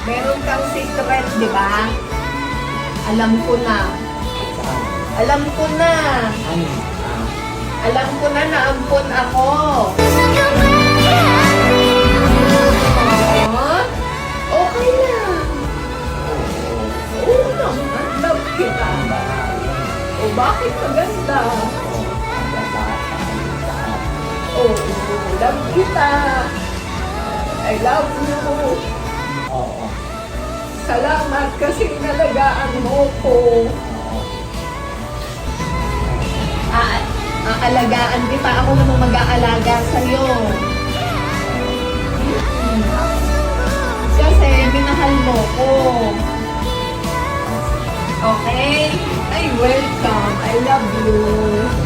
Meron kang secret, di ba? Alam ko na. Saan? Alam ko na. Ano? Alam ko na naampon ako. Oh, okay lang. Oo naman, love kita. O bakit maganda? Oo, love kita. I love you. Oo. Salamat kasi nalagaan mo ko. Aalagaan kita. Ako naman mag-aalaga sa'yo. Kasi minahal mo ko. Okay? Ay, welcome. I love you.